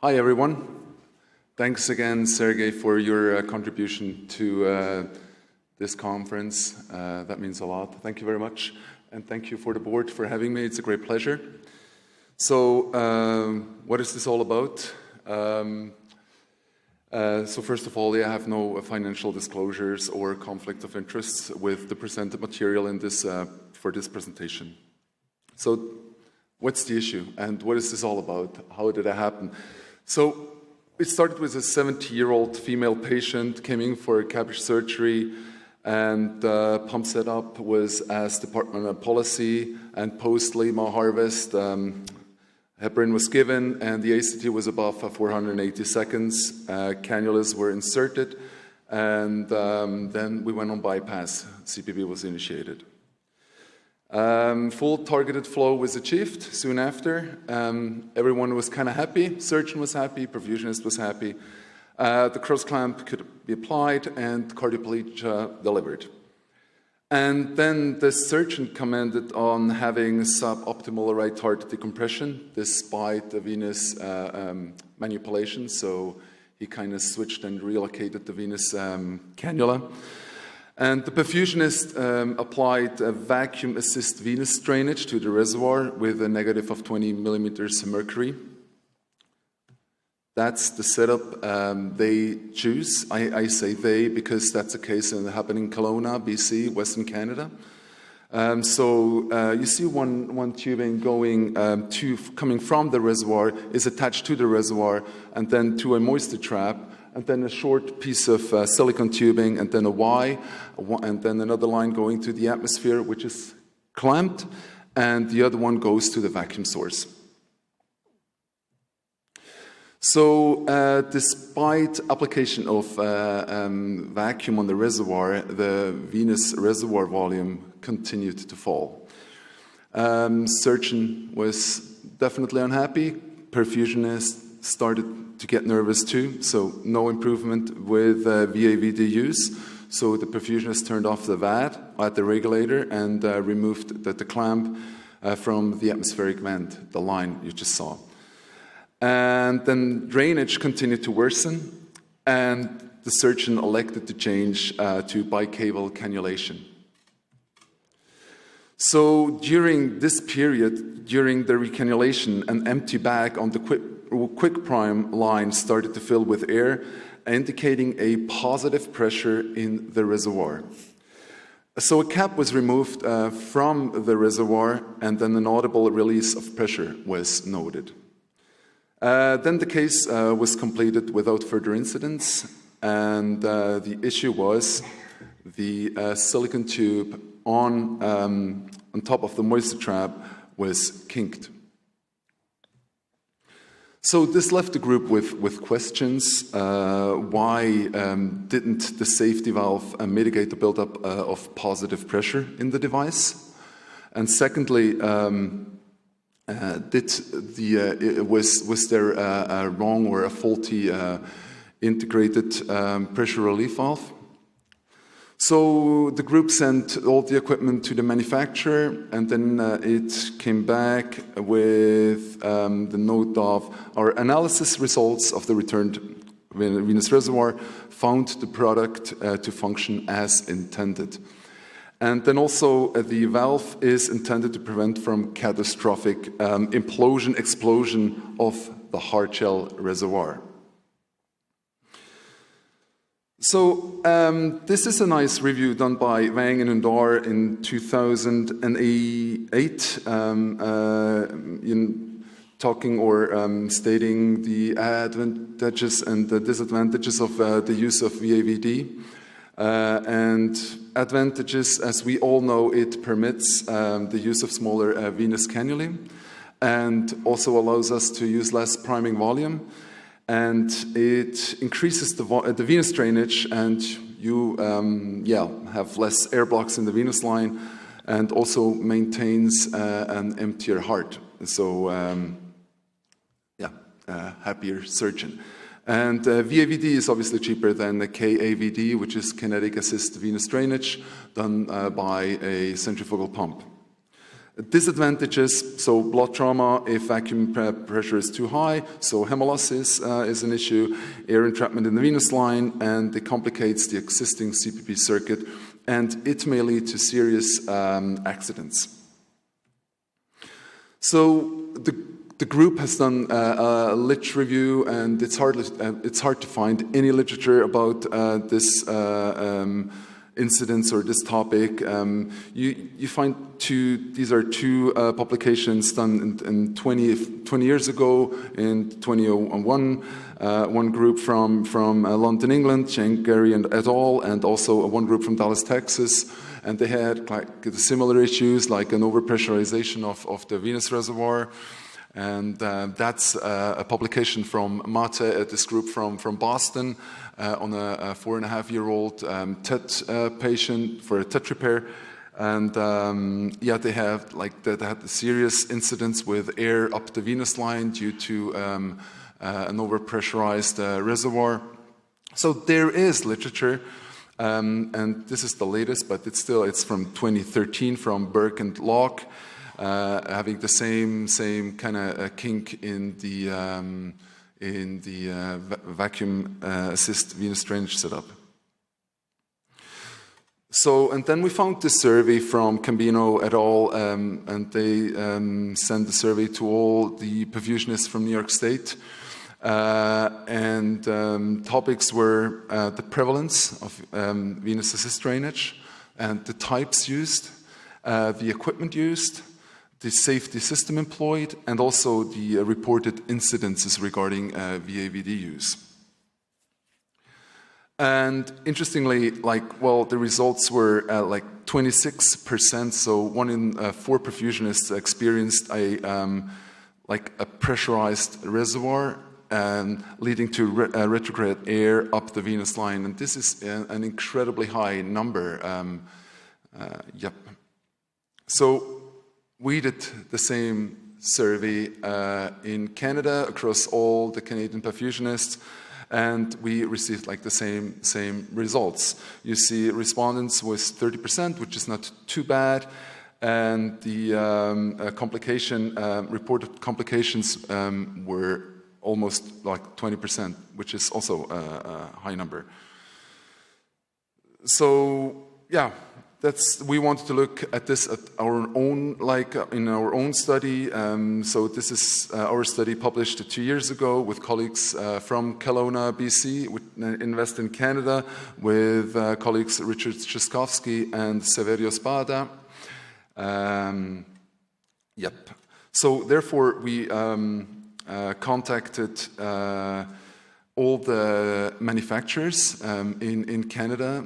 Hi, everyone. Thanks again, Sergey, for your contribution to this conference. That means a lot. Thank you very much. And thank you for the board for having me. It's a great pleasure. So what is this all about? So first of all, I have no financial disclosures or conflict of interests with the presented material in this, for this presentation. So what's the issue and what is this all about? How did it happen? So it started with a 70-year-old female patient came in for a CABG surgery, and pump setup was as departmental policy, and post-Lima harvest, heparin was given, and the ACT was above 480 seconds. Cannulas were inserted, and then we went on bypass. CPB was initiated. Full targeted flow was achieved soon after. Everyone was kind of happy. Surgeon was happy. Perfusionist was happy. The cross clamp could be applied, and cardioplegia delivered. And then the surgeon commented on having suboptimal right heart decompression despite the venous manipulation. So he kind of switched and relocated the venous cannula. And the perfusionist applied a vacuum assist venous drainage to the reservoir with a negative of 20 millimeters mercury. That's the setup they choose. I say they because that's the case happening in Kelowna, BC, Western Canada. So you see one tubing going coming from the reservoir is attached to the reservoir and then to a moisture trap, and then a short piece of silicone tubing, and then a Y, and then another line going to the atmosphere, which is clamped, and the other one goes to the vacuum source. So despite application of vacuum on the reservoir, the venous reservoir volume continued to fall. Surgeon was definitely unhappy. Perfusionist started to get nervous too, so no improvement with VAVD use. So the perfusionist turned off the VAD at the regulator and removed the clamp from the atmospheric vent, the line you just saw. And then drainage continued to worsen, and the surgeon elected to change to bicaval cannulation. So during this period, during the recannulation, an empty bag on the quick prime line started to fill with air, indicating a positive pressure in the reservoir. So a cap was removed from the reservoir, and then an audible release of pressure was noted. Then the case was completed without further incidents, and the issue was the silicone tube on top of the moisture trap was kinked. So this left the group with questions. Why didn't the safety valve mitigate the buildup of positive pressure in the device? And secondly, was there a wrong or a faulty integrated pressure relief valve? So the group sent all the equipment to the manufacturer, and then it came back with the note of our analysis results of the returned venous reservoir found the product to function as intended. And then also the valve is intended to prevent from catastrophic explosion of the hard shell reservoir. So this is a nice review done by Wang and Undar in 2008, in talking or stating the advantages and the disadvantages of the use of VAVD. And advantages, as we all know, it permits the use of smaller venous cannulae and also allows us to use less priming volume. And it increases the venous drainage, and you have less air blocks in the venous line, and also maintains an emptier heart. So, happier surgeon. And VAVD is obviously cheaper than the KAVD, which is kinetic assist venous drainage, done by a centrifugal pump. Disadvantages, so blood trauma if vacuum pressure is too high, so hemolysis is an issue, air entrapment in the venous line, and it complicates the existing CPP circuit, and it may lead to serious accidents. So the group has done a lit review, and it's hard to find any literature about this incidents or this topic. You find these are two publications done in 20 years ago, in 2001. One group from London, England, Cheng, Gary, and et al., and also one group from Dallas, Texas. And they had like similar issues, like an overpressurization of the venous reservoir. And that's a publication from Mate, this group from Boston, on a 4.5-year-old TET patient for a TET repair. And yeah, they had serious incidents with air up the venous line due to an overpressurized reservoir. So there is literature, and this is the latest, but it's from 2013 from Burke and Locke. Having the same kind of kink in the vacuum assist venous drainage setup. So, and then we found this survey from Cambino et al., and they sent the survey to all the perfusionists from New York State. And topics were the prevalence of venous assist drainage, and the types used, the equipment used, the safety system employed, and also the reported incidences regarding VAVD use. And interestingly, the results were like 26%, so 1 in 4 perfusionists experienced a pressurized reservoir, leading to retrograde air up the venous line. And this is an incredibly high number. Yep. So we did the same survey in Canada across all the Canadian perfusionists, and we received like the same results. You see respondents was 30%, which is not too bad, and the reported complications were almost like 20%, which is also a high number. So yeah, we wanted to look at this at our own, in our own study. So this is our study published 2 years ago with colleagues from Kelowna, BC, Invest in Canada, with colleagues Richard Trzaskowski and Severio Spada. Yep. So therefore, we contacted all the manufacturers in Canada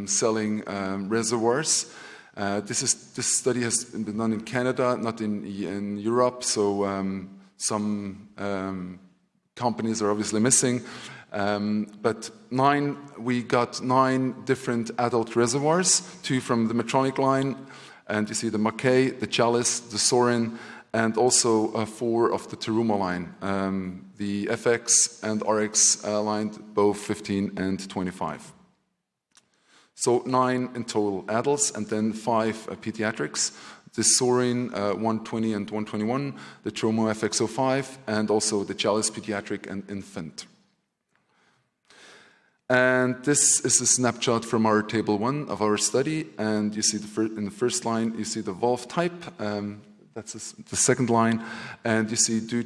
selling reservoirs. This study has been done in Canada, not in Europe, so some companies are obviously missing. But we got 9 different adult reservoirs, 2 from the Medtronic line, and you see the Mackay, the Chalice, the Sorin, and also 4 of the Terumo line, the FX and RX line, both 15 and 25. So 9 in total adults, and then 5 pediatrics. The Sorin 120 and 121, the Terumo FX05, and also the Chalice pediatric and infant. And this is a snapshot from our table 1 of our study, and you see in the first line, you see the valve type. That's the second line, and you see 2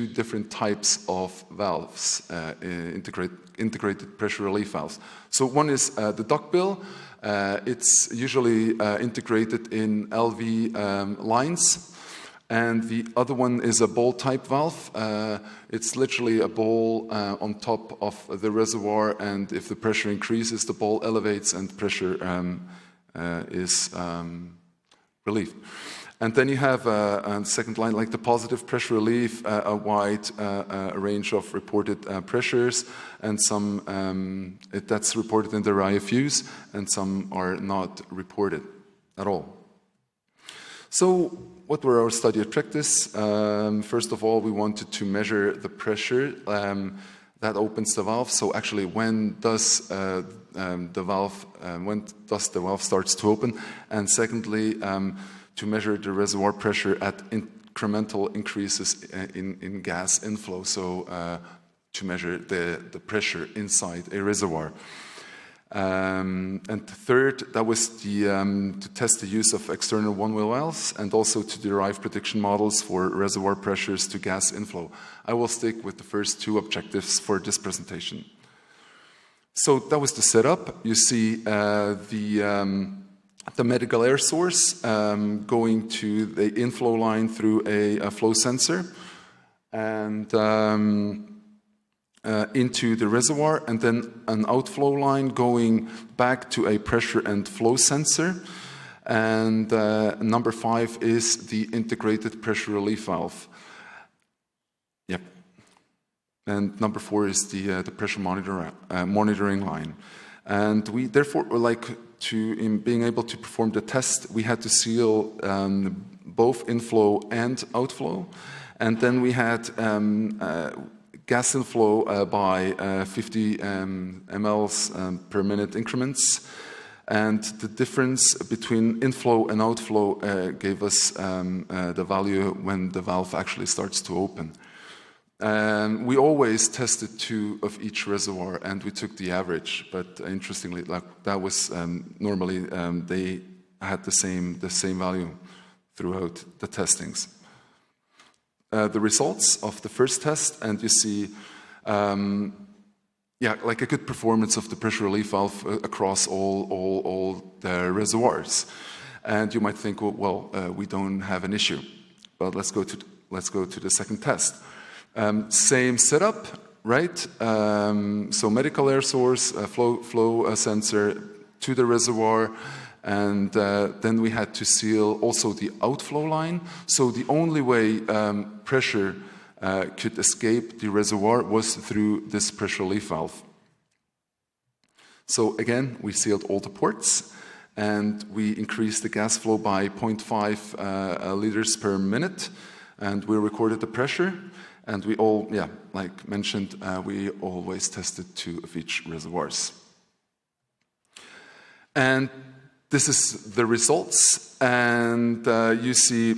different types of valves, integrated pressure relief valves. So one is the duckbill. It's usually integrated in LV lines, and the other one is a ball type valve. It's literally a ball on top of the reservoir, and if the pressure increases, the ball elevates and pressure is relief. And then you have a second line, like the positive pressure relief, a wide range of reported pressures, and some that's reported in their IFUs, and some are not reported at all. So what were our study objectives? First of all, we wanted to measure the pressure that opens the valve. So actually, when does the valve starts to open? And secondly, to measure the reservoir pressure at incremental increases in gas inflow, so to measure the pressure inside a reservoir. And third, that was to test the use of external one-way valves and also to derive prediction models for reservoir pressures to gas inflow. I will stick with the first two objectives for this presentation. So that was the setup. You see the medical air source going to the inflow line through a flow sensor and into the reservoir, and then an outflow line going back to a pressure and flow sensor. And number 5 is the integrated pressure relief valve. Yep. And number 4 is the pressure monitoring line. And we therefore in being able to perform the test, we had to seal both inflow and outflow. And then we had gas inflow by 50 mLs per minute increments. And the difference between inflow and outflow gave us the value when the valve actually starts to open. And we always tested 2 of each reservoir, and we took the average. But interestingly, that was normally they had the same value throughout the testings. The results of the first test, and you see, like a good performance of the pressure relief valve across all the reservoirs. And you might think, well, we don't have an issue. But let's go to the second test. Same setup, right? So medical air source, flow sensor to the reservoir, and then we had to seal also the outflow line. So the only way pressure could escape the reservoir was through this pressure relief valve. So again, we sealed all the ports, and we increased the gas flow by 0.5 liters per minute, and we recorded the pressure. And we all, like mentioned, we always tested 2 of each reservoirs. And this is the results. And you see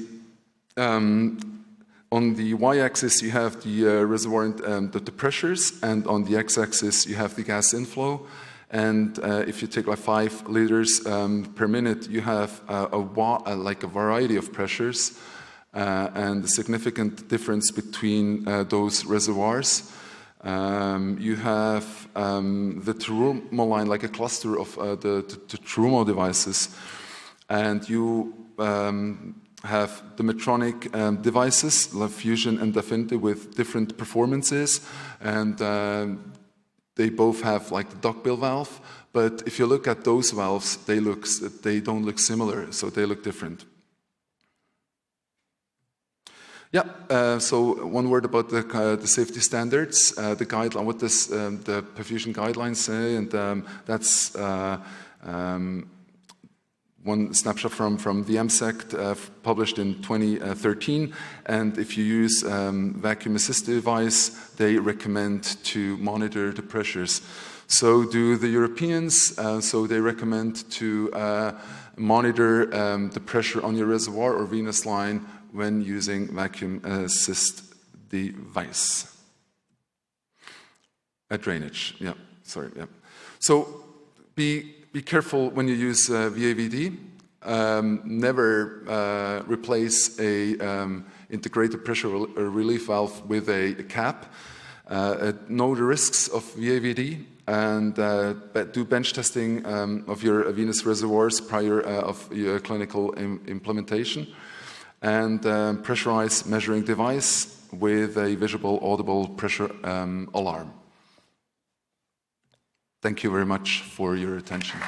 on the y-axis you have the reservoir and the pressures, and on the x-axis you have the gas inflow. And if you take like 5 liters per minute, you have like a variety of pressures. And the significant difference between those reservoirs. You have the Terumo line, like a cluster of the Terumo devices, and you have the Medtronic devices, Perfusion and Affinity, with different performances, and they both have like the duckbill valve. But if you look at those valves, they don't look similar, so they look different. Yeah, so one word about the safety standards, the guideline, what does the Perfusion guidelines say, and that's one snapshot from the MSECT published in 2013, and if you use vacuum assisted device, they recommend to monitor the pressures. So do the Europeans, so they recommend to monitor the pressure on your reservoir or venous line when using vacuum assist device. Drainage, So be careful when you use VAVD. Never replace a integrated pressure relief valve with a cap. Know the risks of VAVD, and do bench testing of your venous reservoirs prior of your clinical implementation. And pressurize measuring device with a visible, audible pressure alarm. Thank you very much for your attention.